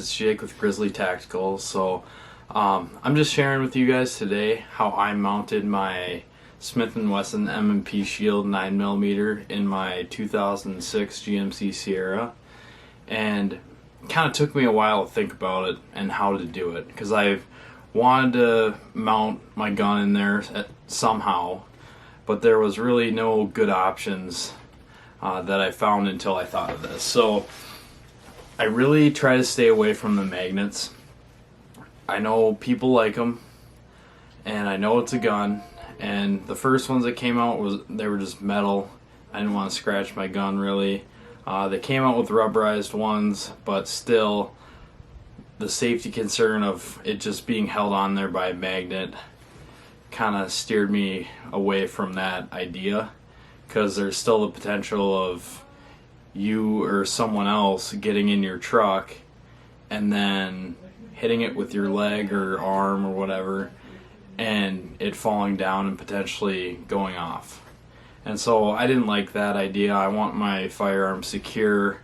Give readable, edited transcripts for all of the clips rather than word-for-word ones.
it's Jake with Grizzly Tactical. So I'm just sharing with you guys today how I mounted my Smith & Wesson M&P Shield 9mm in my 2006 GMC Sierra, and it kind of took me a while to think about it and how to do it, because I've wanted to mount my gun in there somehow, but there was really no good options that I found until I thought of this. So I really try to stay away from the magnets. I know people like them, and I know it's a gun, and the first ones that came out they were just metal. I didn't want to scratch my gun really. They came out with rubberized ones, but still the safety concern of it just being held on there by a magnet kind of steered me away from that idea, because there's still the potential of you or someone else getting in your truck and then hitting it with your leg or arm or whatever, and it falling down and potentially going off. And so I didn't like that idea. I want my firearm secure,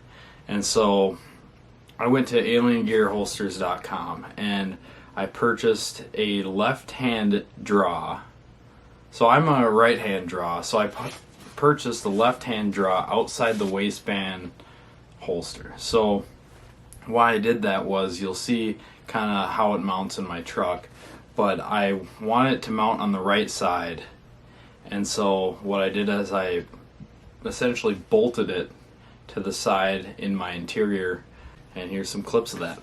and so I went to aliengearholsters.com and I purchased a left-hand draw. So I'm a right-hand draw, so I purchased the left-hand draw outside the waistband holster. So why I did that was, you'll see kind of how it mounts in my truck, but I want it to mount on the right side. And so what I did is I essentially bolted it to the side in my interior, and here's some clips of that.